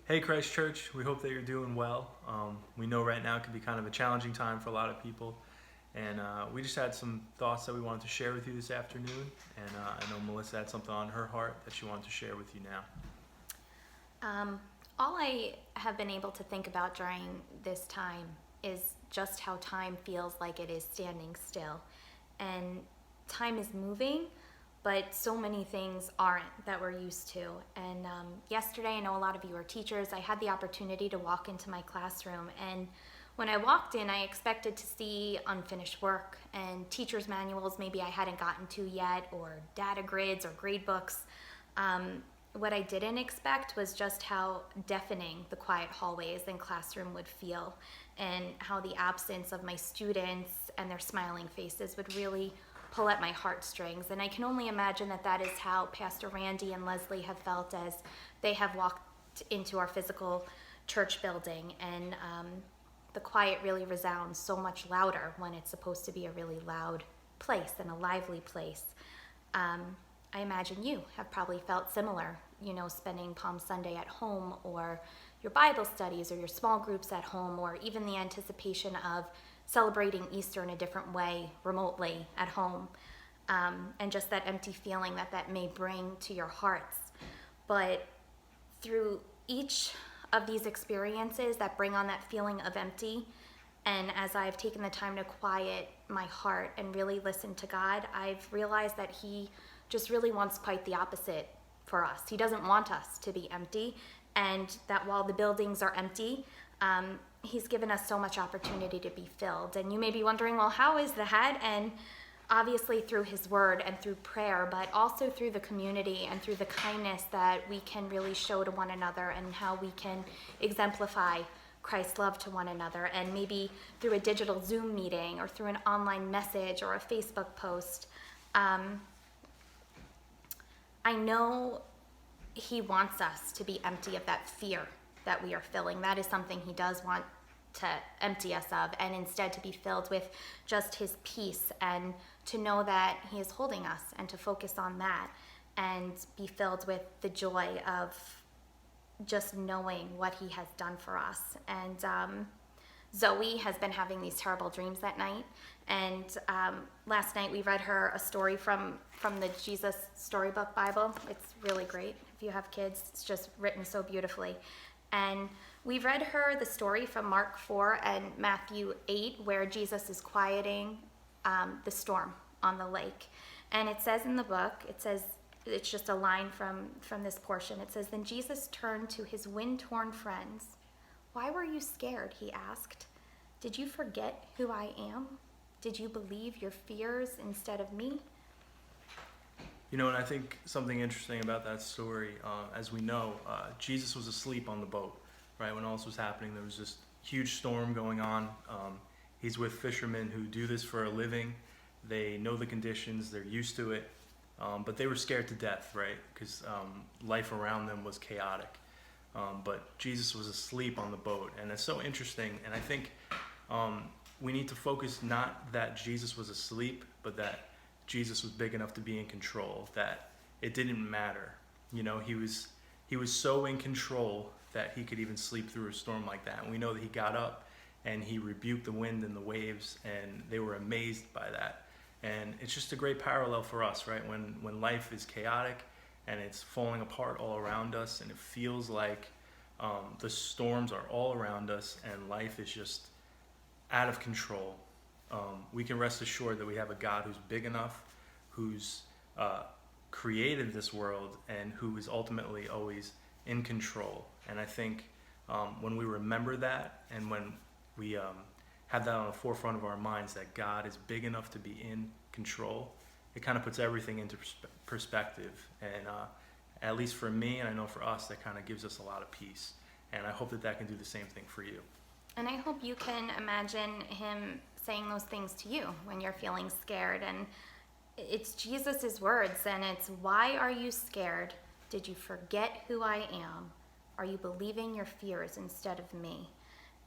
Hey Christ Church, we hope that you're doing well. We know right now it can be kind of a challenging time for a lot of people, and we just had some thoughts that we wanted to share with you this afternoon. And I know Melissa had something on her heart that she wanted to share with you now. Um, all I have been able to think about during this time is just how time feels like it is standing still. And time is moving, but so many things aren't that we're used to. And yesterday, I know a lot of you are teachers, I had the opportunity to walk into my classroom. And when I walked in, I expected to see unfinished work and teacher's manuals maybe I hadn't gotten to yet, or data grids or grade books. What I didn't expect was just how deafening the quiet hallways and classroom would feel, and how the absence of my students and their smiling faces would really pull at my heartstrings. And I can only imagine that that is how Pastor Randy and Leslie have felt as they have walked into our physical church building. And the quiet really resounds so much louder when it's supposed to be a really loud place and a lively place. I imagine you have probably felt similar, spending Palm Sunday at home, or your Bible studies, or your small groups at home, or even the anticipation of celebrating Easter in a different way remotely at home, and just that empty feeling that may bring to your hearts. But through each of these experiences that bring on that feeling of empty, and as I've taken the time to quiet my heart and really listen to God, I've realized that He just really wants quite the opposite for us. He doesn't want us to be empty, and that while the buildings are empty, He's given us so much opportunity to be filled. And you may be wondering, well, how is that? And obviously through His Word and through prayer, but also through the community and through the kindness that we can really show to one another, and how we can exemplify Christ's love to one another, and maybe through a digital Zoom meeting, or through an online message, or a Facebook post. I know He wants us to be empty of that fear that we are feeling. That is something He does want to empty us of, and instead to be filled with just His peace, and to know that He is holding us, and to focus on that, and be filled with the joy of just knowing what He has done for us. And Zoe has been having these terrible dreams at night, and last night we read her a story from the Jesus Storybook Bible. It's really great. If you have kids, it's just written so beautifully. And we read her the story from Mark 4 and Matthew 8, where Jesus is quieting the storm on the lake. And it says in the book, it's just a line from this portion. It says, "Then Jesus turned to His wind-torn friends. 'Why were you scared?' He asked. 'Did you forget who I am? Did you believe your fears instead of me?'" And I think something interesting about that story, as we know, Jesus was asleep on the boat, right? When all this was happening, there was this huge storm going on. He's with fishermen who do this for a living. They know the conditions, they're used to it, but they were scared to death, right? Because life around them was chaotic. But Jesus was asleep on the boat, and it's so interesting. And I think we need to focus not that Jesus was asleep, but that Jesus was big enough to be in control, that it didn't matter. He was so in control that He could even sleep through a storm like that. And we know that He got up and He rebuked the wind and the waves, and they were amazed by that. And it's just a great parallel for us, right? When life is chaotic and it's falling apart all around us, and it feels like the storms are all around us and life is just out of control, we can rest assured that we have a God who's big enough, who's created this world, and who is ultimately always in control. And I think when we remember that, and when we have that on the forefront of our minds, that God is big enough to be in control, it kind of puts everything into perspective. And at least for me, and I know for us, that kind of gives us a lot of peace. And I hope that can do the same thing for you. And I hope you can imagine Him saying those things to you when you're feeling scared. And it's Jesus's words, and it's, "Why are you scared? Did you forget who I am? Are you believing your fears instead of me?"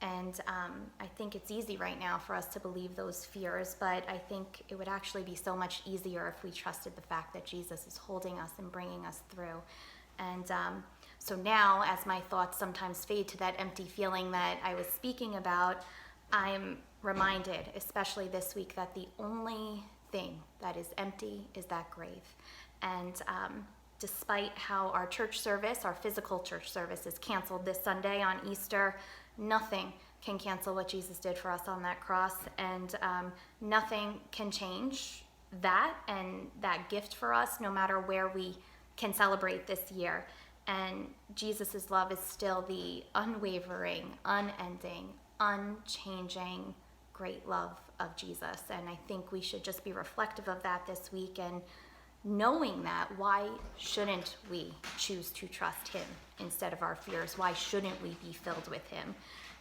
And I think it's easy right now for us to believe those fears, but I think it would actually be so much easier if we trusted the fact that Jesus is holding us and bringing us through. And So now, as my thoughts sometimes fade to that empty feeling that I was speaking about, I'm reminded, especially this week, that the only thing that is empty is that grave. And despite how our church service, our physical church service, is canceled this Sunday on Easter, nothing can cancel what Jesus did for us on that cross, and nothing can change that and that gift for us, no matter where we can celebrate this year. And Jesus' love is still the unwavering, unending, unchanging, great love of Jesus. And I think we should just be reflective of that this week, and knowing that, why shouldn't we choose to trust him instead of our fears? Why shouldn't we be filled with him?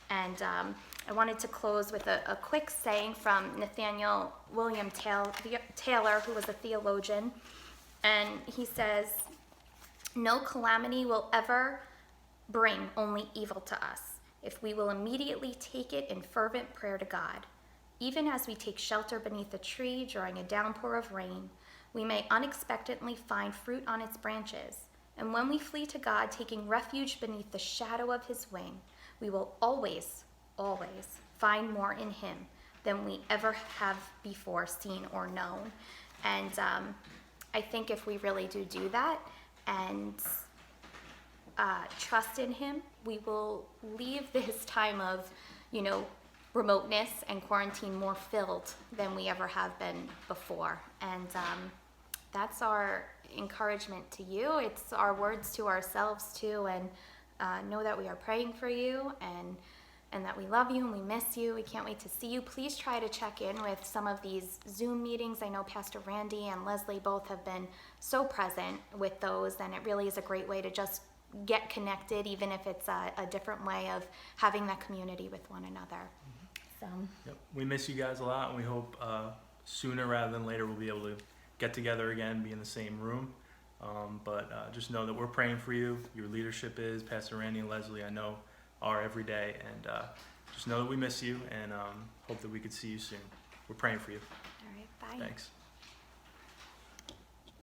And I wanted to close with a quick saying from Nathaniel William Taylor, who was a theologian. And he says, "No calamity will ever bring only evil to us if we will immediately take it in fervent prayer to God. Even as we take shelter beneath a tree during a downpour of rain, we may unexpectedly find fruit on its branches. And when we flee to God, taking refuge beneath the shadow of his wing, we will always, always find more in him than we ever have before seen or known." And I think if we really do that and trust in him, we will leave this time of, remoteness and quarantine more filled than we ever have been before. And that's our encouragement to you. It's our words to ourselves too. And know that we are praying for you, and that we love you and we miss you. We can't wait to see you. Please try to check in with some of these Zoom meetings. I know Pastor Randy and Leslie both have been so present with those, and it really is a great way to just get connected, even if it's a different way of having that community with one another. So Yep. We miss you guys a lot, and we hope sooner rather than later we'll be able to get together again, be in the same room. But just know that we're praying for you. Your leadership is, Pastor Randy and Leslie, I know, are every day. And just know that we miss you, and hope that we could see you soon. We're praying for you. all right, bye. Thanks.